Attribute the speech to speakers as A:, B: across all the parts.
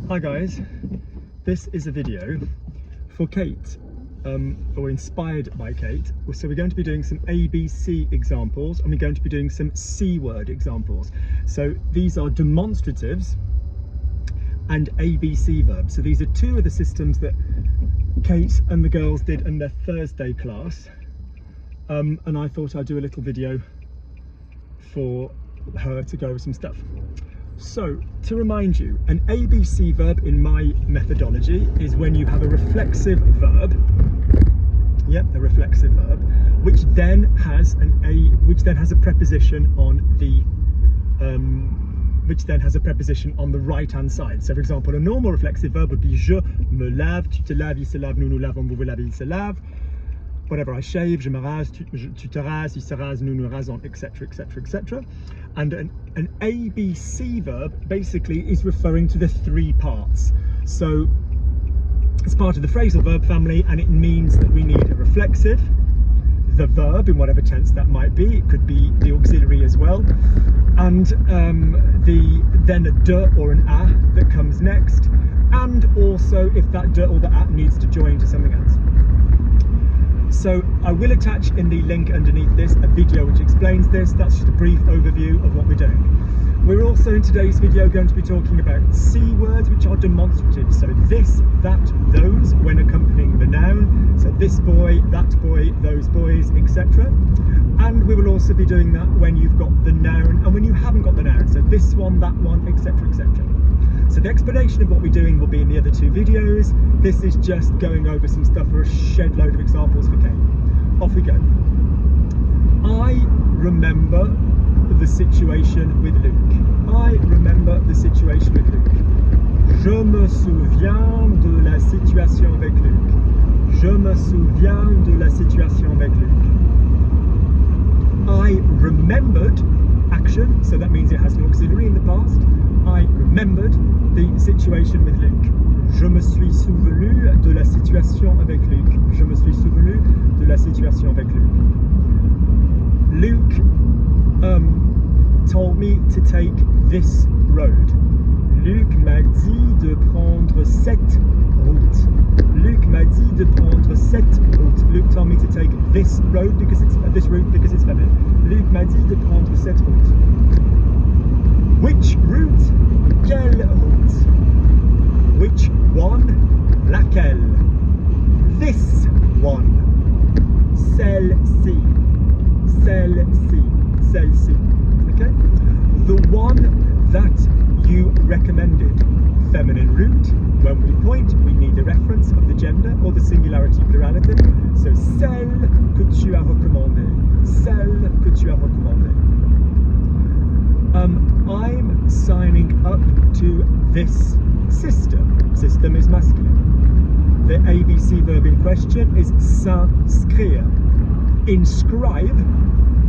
A: Hi guys, this is a video for Kate, or inspired by Kate. So we're going to be doing some ABC examples and we're going to be doing some C-word examples. So these are demonstratives and ABC verbs. So these are two of the systems that Kate and the girls did in their Thursday class. And I thought I'd do a little video for her to go over some stuff. So, to remind you, an ABC verb in my methodology is when you have a reflexive verb, a reflexive verb, which then has a preposition on the right-hand side. So, for example, a normal reflexive verb would be je me lave, tu te laves, il se lave, nous nous lavons, vous vous lavez, il se lave. Whatever, I shave, je me rase, tu te rases, il se rase, nous nous rasons, etc, etc, etc. And an ABC verb basically is referring to the three parts. So it's part of the phrasal verb family, and it means that we need a reflexive, the verb in whatever tense that might be. It could be the auxiliary as well, and then a de or an a that comes next, and also if that de or the a needs to join to something else. So I will attach in the link underneath this a video which explains this. That's just a brief overview of what we're doing. We're also in today's video going to be talking about C words, which are demonstrative. So this, that, those when accompanying the noun. So this boy, that boy, those boys, etc. And we will also be doing that when you've got the noun and when you haven't got the noun. So this one, that one, etc, etc. So the explanation of what we're doing will be in the other two videos. This is just going over some stuff for a shed load of examples for Kate. Off we go. I remember the situation with Luke. I remember the situation with Luke. Je me souviens de la situation avec Luke. Je me souviens de la situation avec Luke. I remembered action, so that means it has an auxiliary in the past. I remembered the situation with Luke. Je me suis souvenu de la situation avec Luke. Je me suis souvenu de la situation avec Luke. Luke told me to take this road. Luc m'a dit de prendre cette route. Luc m'a dit de prendre cette route. Luke told me to take this road because it's feminine. Luc m'a dit de prendre cette route. Which route? Quelle route? Which one? Laquelle? This one. Celle-ci. Celle-ci. Celle-ci. Okay? The one that you recommended. Feminine route. When we point, we need the reference of the gender or the singularity plurality. So celle que tu as recommandée. Celle que tu as recommandée. I'm signing up to this system. System is masculine. The ABC verb in question is s'inscrire. Inscribe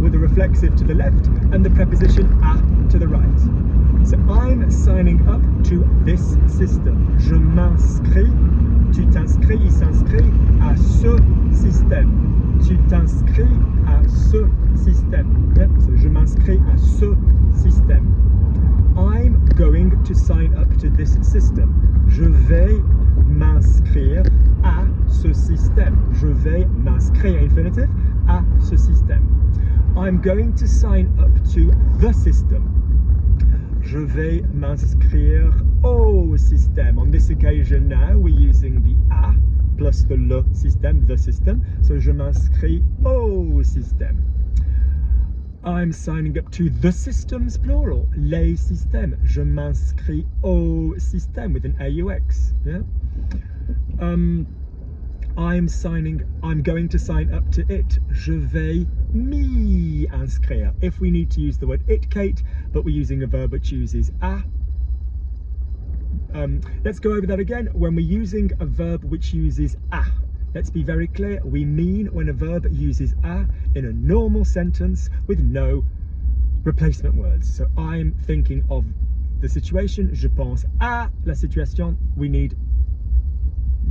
A: with a reflexive to the left and the preposition à to the right. So I'm signing up to this system. Je m'inscris, tu t'inscris, il s'inscrit à ce système. Tu t'inscris à ce système. Yep, so je m'inscris à ce système. I'm going to sign up to this system. Je vais m'inscrire à ce système. Je vais m'inscrire, infinitive, à ce système. I'm going to sign up to the system. Je vais m'inscrire au système. On this occasion now, we're using the à plus le système, the system. So je m'inscris au système. I'm signing up to the systems, plural, les systèmes. Je m'inscris au système with an AUX. Yeah. I'm going to sign up to it. Je vais m'y inscrire. If we need to use the word it, Kate, but we're using a verb which uses à. Let's go over that again. When we're using a verb which uses à, let's be very clear. We mean when a verb uses à in a normal sentence with no replacement words. So I'm thinking of the situation. Je pense à la situation.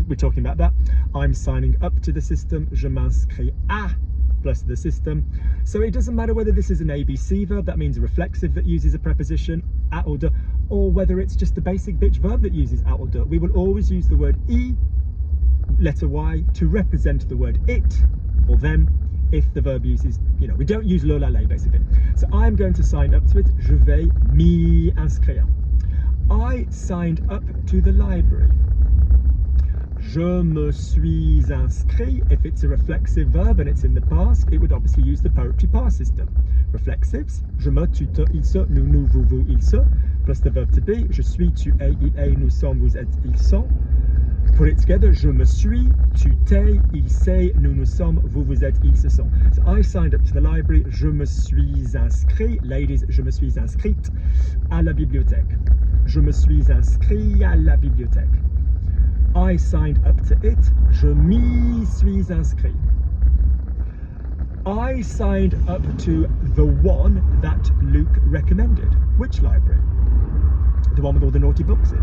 A: We're talking about that. I'm signing up to the system. Je m'inscris à plus the system. So it doesn't matter whether this is an ABC verb, that means a reflexive that uses a preposition, à or de, or whether it's just the basic bitch verb that uses a or de, we will always use the word I, letter Y, to represent the word it or them if the verb uses, you know, we don't use le, la, lay basically. So I'm going to sign up to it. Je vais m'y inscrire. I signed up to the library. Je me suis inscrit. If it's a reflexive verb and it's in the past, it would obviously use the poetry past system. Reflexives, je me, tu, te, il se, nous, vous, il se, plus the verb to be. Je suis, tu es, il est, nous sommes, vous êtes, ils sont. Put it together, je me suis, tu t'es, il s'est, nous sommes, vous êtes, ils se sont. So I signed up to the library, je me suis inscrit, ladies, je me suis inscrite à la bibliothèque. Je me suis inscrit à la bibliothèque. I signed up to it, je m'y suis inscrit. I signed up to the one that Luke recommended. Which library? The one with all the naughty books in.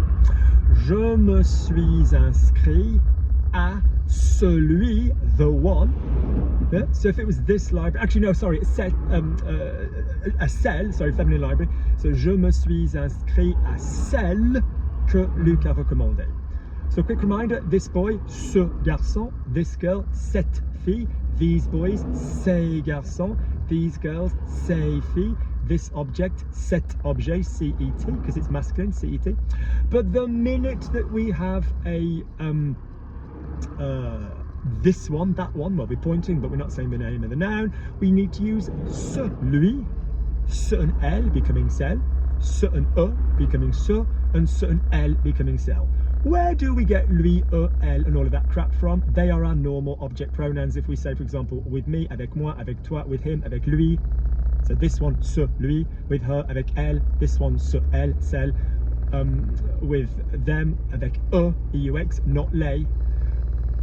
A: Je me suis inscrit à celui, the one. Yeah? So if it was this library, actually no, sorry, a celle, sorry, feminine library. So je me suis inscrit à celle que Luc a recommandée. So quick reminder, this boy, ce garçon, this girl, cette fille, these boys, ces garçons, these girls, ces filles, this object, cet objet, C-E-T, because it's masculine, C-E-T. But the minute that we have a this one, that one, well, we're pointing, but we're not saying the name of the noun, we need to use ce, lui, ce and elle becoming celle, ce and becoming ce, and ce and elle becoming celle. Where do we get lui, elle, and all of that crap from? They are our normal object pronouns. If we say, for example, with me, avec moi, avec toi, with him, avec lui. So this one, ce, lui, with her, avec elle. This one, ce, elle, celle. With them, avec eux, E-U-X, not les.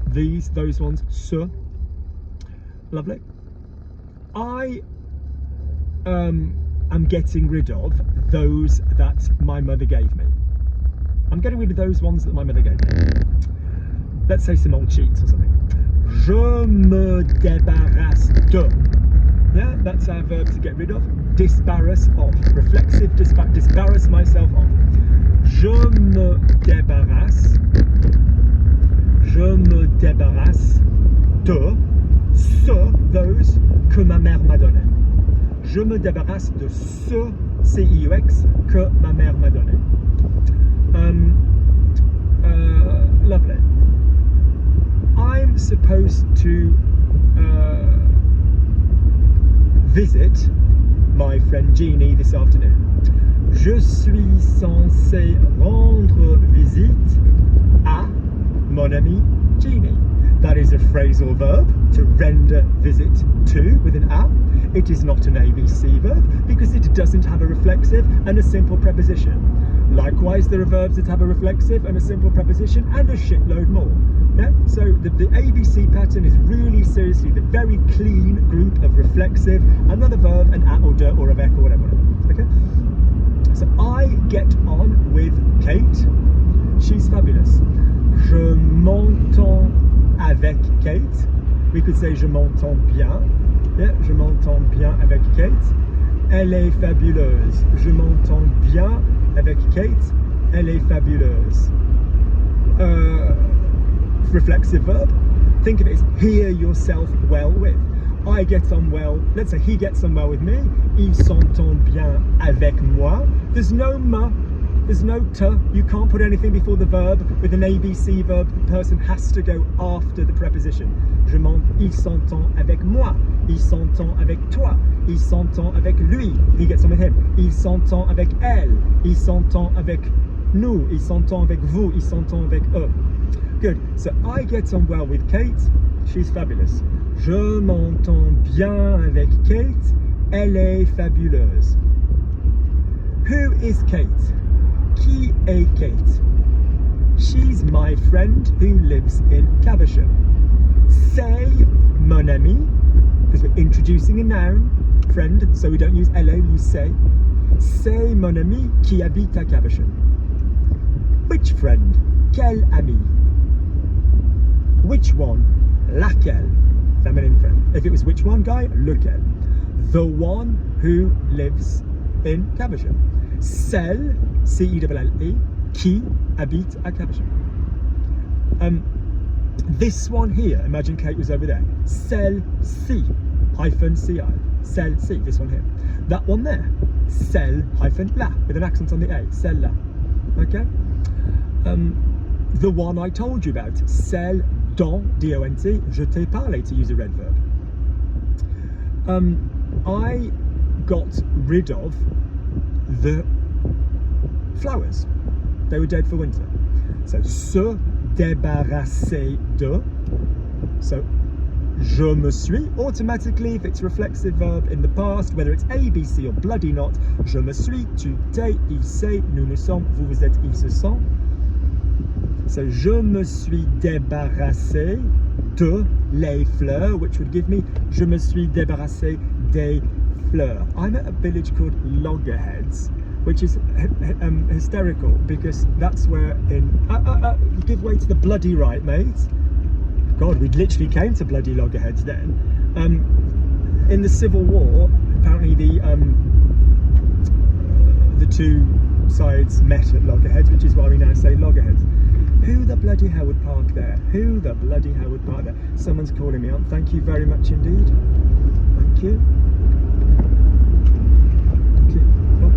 A: These, those ones, ce. Lovely. I am getting rid of those that my mother gave me. I'm getting rid of those ones that my mother gave me. Let's say some old sheets or something. Je me débarrasse de. Yeah, that's our verb to get rid of. Disbarrass of. Reflexive, disbarrass myself of. Je me débarrasse. Je me débarrasse de ce, those, que ma mère m'a donné. Je me débarrasse de ce, C-E-U-X, que ma mère m'a donné. Lovely. I'm supposed to visit my friend Jeannie this afternoon. Je suis censé rendre visite à mon amie Jeannie. That is a phrasal verb, to render visit to with an a. It is not an ABC verb because it doesn't have a reflexive and a simple preposition. Likewise, there are verbs that have a reflexive and a simple preposition and a shitload more. Yeah? So the ABC pattern is really seriously the very clean group of reflexive, another verb, an a or de or avec or whatever. Okay? So I get on with Kate. She's fabulous. Je m'entends avec Kate. We could say je m'entends bien. Yeah, je m'entends bien avec Kate. Elle est fabuleuse. Je m'entends bien avec Kate. Elle est fabuleuse. Reflexive verb. Think of it as hear yourself well with. I get on well. Let's say he gets on well with me. Il s'entend bien avec moi. There's no ma. There's no te. You can't put anything before the verb. With an ABC verb, the person has to go after the preposition. Il s'entend avec moi. Il s'entend avec toi. Il s'entend avec lui. He gets on with him. Il s'entend avec elle. Il s'entend avec nous. Il s'entend avec vous. Il s'entend avec eux. Good. So I get on well with Kate. She's fabulous. Je m'entends bien avec Kate. Elle est fabuleuse. Who is Kate? Qui est Kate? She's my friend who lives in Caversham. C'est mon ami, because we're introducing a noun, friend, so we don't use elle, we use c'est. C'est mon ami qui habite à Caversham. Which friend? Quel ami? Which one? Laquelle? Feminine friend. If it was which one guy, lequel. The one who lives in Caversham. Celle C-E-L-L-E, qui habite à Cabourg. This one here, imagine Kate was over there. Celle-ci, hyphen C-I, celle-ci, this one here. That one there, celle hyphen la, with an accent on the A, celle-là. Okay? The one I told you about, celle dont, D-O-N-T, je t'ai parlé, to use a red verb. I got rid of the flowers. They were dead for winter. So, se débarrasser de. So, je me suis, automatically, if it's a reflexive verb in the past, whether it's A, B, C or bloody not, je me suis, tu t'es, il s'est, nous nous sommes, vous vous êtes, il se sent. So, je me suis débarrassé de les fleurs, which would give me, je me suis débarrassé des fleurs. I'm at a village called Loggerheads, which is hysterical because that's where in, you give way to the bloody right, mate. God, we literally came to bloody Loggerheads then. In the Civil War, apparently the two sides met at Loggerheads, which is why we now say Loggerheads. Who the bloody hell would park there? Who the bloody hell would park there? Someone's calling me on. Thank you very much indeed. Thank you. Oh.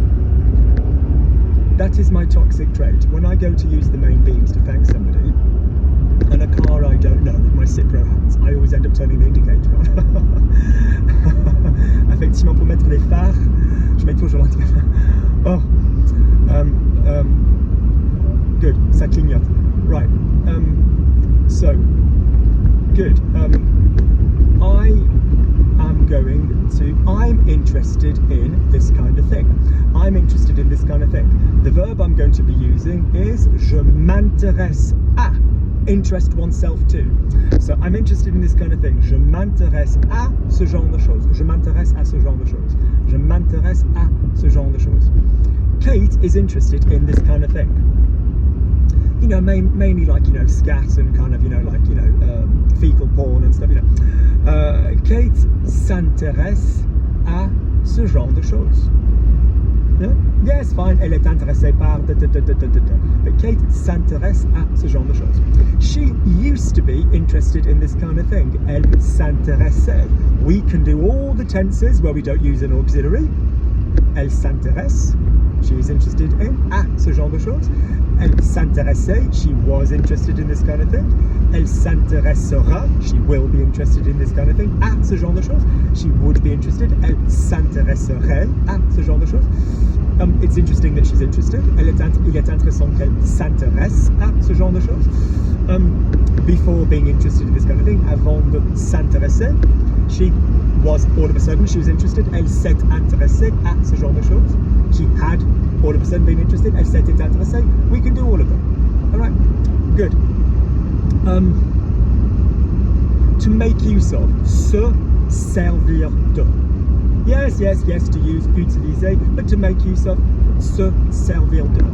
A: That is my toxic trait. When I go to use the main beams to thank somebody, and a car I don't know with my Cipro hands, I always end up turning the indicator on. Effectivement, pour mettre les phares, je mets toujours l'indicateur. Oh. Good, ça clignote. Right, so, good. I'm interested in this kind of thing. I'm interested in this kind of thing. The verb I'm going to be using is je m'intéresse à. Interest oneself to. So I'm interested in this kind of thing. Je m'intéresse à ce genre de choses. Je m'intéresse à ce genre de choses. Je m'intéresse à ce genre de choses. Kate is interested in this kind of thing. You know, mainly like, you know, scat and kind of, you know, like, you know, fecal porn and stuff, you know. Kate s'intéresse à ce genre de choses. Yeah? Yes, fine, elle est intéressée par But Kate s'intéresse à ce genre de choses. She used to be interested in this kind of thing. Elle s'intéressait. We can do all the tenses where we don't use an auxiliary. Elle s'intéresse. She is interested in à ce genre de choses. Elle s'intéressait. She was interested in this kind of thing. Elle s'intéressera. She will be interested in this kind of thing. À ce genre de choses. She would be interested. Elle s'intéresserait à ce genre de choses. It's interesting that she's interested. Il est intéressant qu'elle s'intéresse à ce genre de choses. Before being interested in this kind of thing, avant de s'intéresser, she was, all of a sudden, she was interested. Elle s'est intéressée à ce genre de choses. She had, all of a sudden, been interested. Elle s'était intéressée. We can do all of them. All right, good. To make use of, se servir de. Yes, to use, utiliser, but to make use of, se servir de.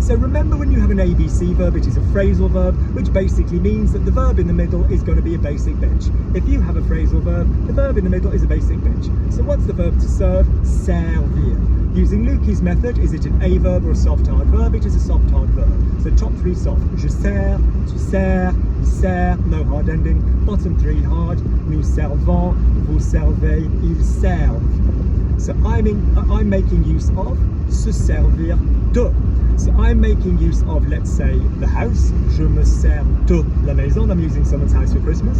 A: So remember, when you have an ABC verb, it is a phrasal verb, which basically means that the verb in the middle is going to be a basic bitch. If you have a phrasal verb, the verb in the middle is a basic bitch. So what's the verb to serve? Servir. Using Lukey's method, is it an A verb or a soft hard verb? It is a soft hard verb. So top three soft. Je sers, tu sers, il sert, no hard ending. Bottom three hard. Nous servons, vous servez, ils servent. So I'm making use of se servir de. So I'm making use of, let's say, the house. Je me sers de la maison. I'm using someone's house for Christmas,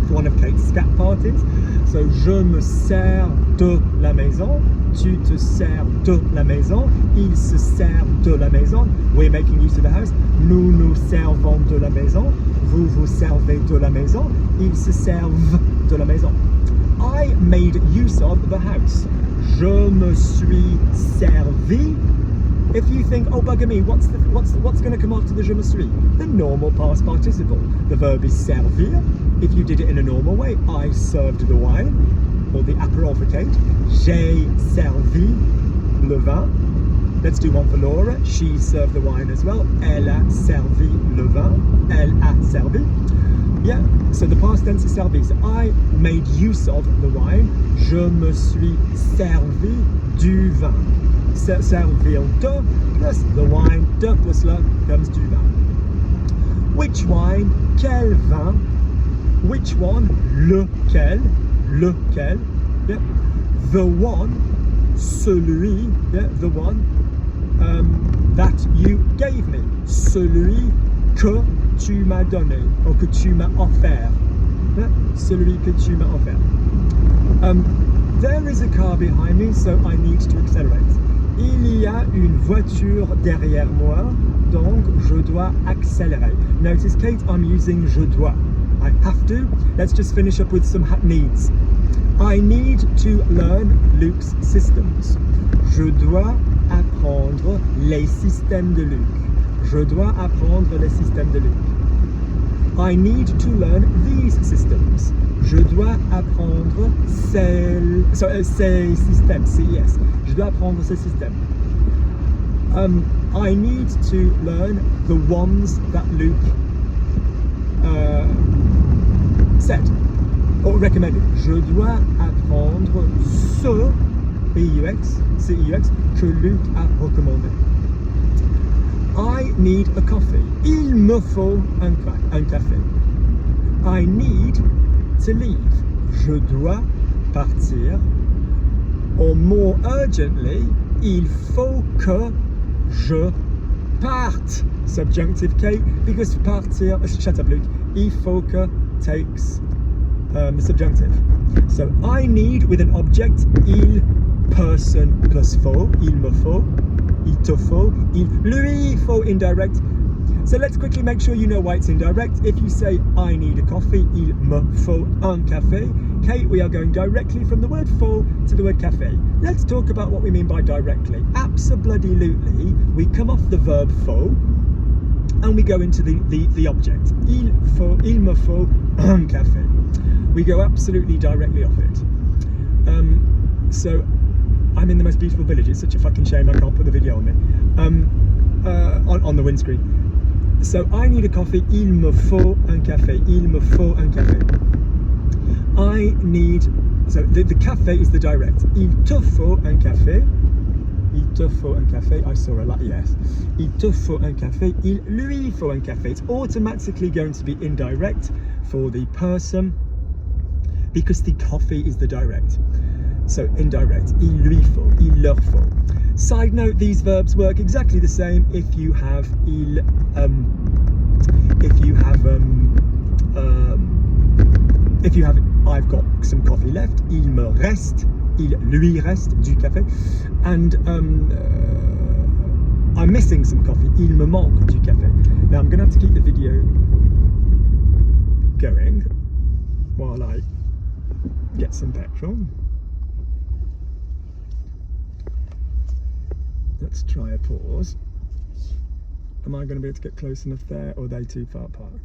A: for one of Kate's scat parties. So je me sers de la maison. Tu te sers de la maison. Il se sert de la maison. We're making use of the house. Nous nous servons de la maison. Vous vous servez de la maison. Ils se servent de la maison. I made use of the house. Je me suis servi. If you think, oh bugger me, what's going to come after the je me suis? The normal past participle. The verb is servir. If you did it in a normal way, I served the wine, or the apéro for Kate. J'ai servi le vin. Let's do one for Laura. She served the wine as well. Elle a servi le vin. Elle a servi. Yeah, so the past tense is servi. So I made use of the wine. Je me suis servi du vin. servir de plus the wine, de plus le comes du vin. Which wine, quel vin, which one, lequel, yeah. The one, celui, yeah, the one that you gave me, celui que tu m'as donné, ou que tu m'as offert, yeah. Celui que tu m'as offert. There is a car behind me, so I need to accelerate. Il y a une voiture derrière moi, donc je dois accélérer. Notice, Kate, I'm using je dois. I have to. Let's just finish up with some needs. I need to learn Luke's systems. Je dois apprendre les systèmes de Luke. Je dois apprendre les systèmes de Luke. I need to learn these systems. Je dois apprendre ces systèmes, CES. Je dois apprendre ces systèmes. I need to learn the ones that Luke said or recommended. Je dois apprendre ce CEUX que Luke a recommandé. I need a coffee. Il me faut un café. I need to leave. Je dois partir. Or more urgently, il faut que je parte. Subjunctive K, because partir, shut up Luke, il faut que takes the subjunctive. So I need with an object, il, person plus faut, il me faut, il te faut, il lui faut indirect. So let's quickly make sure you know why it's indirect. If you say I need a coffee, il me faut un café. Kate, we are going directly from the word faut to the word café. Let's talk about what we mean by directly. Absolutely, we come off the verb faut and we go into the object. Il me faut un café. We go absolutely directly off it. So I'm in the most beautiful village. It's such a fucking shame I can't put the video on me. On the windscreen. So I need a coffee. Il me faut un café. Il me faut un café. I need. So the café is the direct. Il te faut un café. Il te faut un café. I saw a lot. Yes. Il te faut un café. Il lui faut un café. It's automatically going to be indirect for the person because the coffee is the direct. So indirect. Il lui faut. Il leur faut. Side note: these verbs work exactly the same if you have il. If you have I've got some coffee left. Il me reste. Il lui reste du café. And I'm missing some coffee. Il me manque du café. Now I'm going to have to keep the video going while I get some petrol. Let's try a pause. Am I going to be able to get close enough there, or are they too far apart?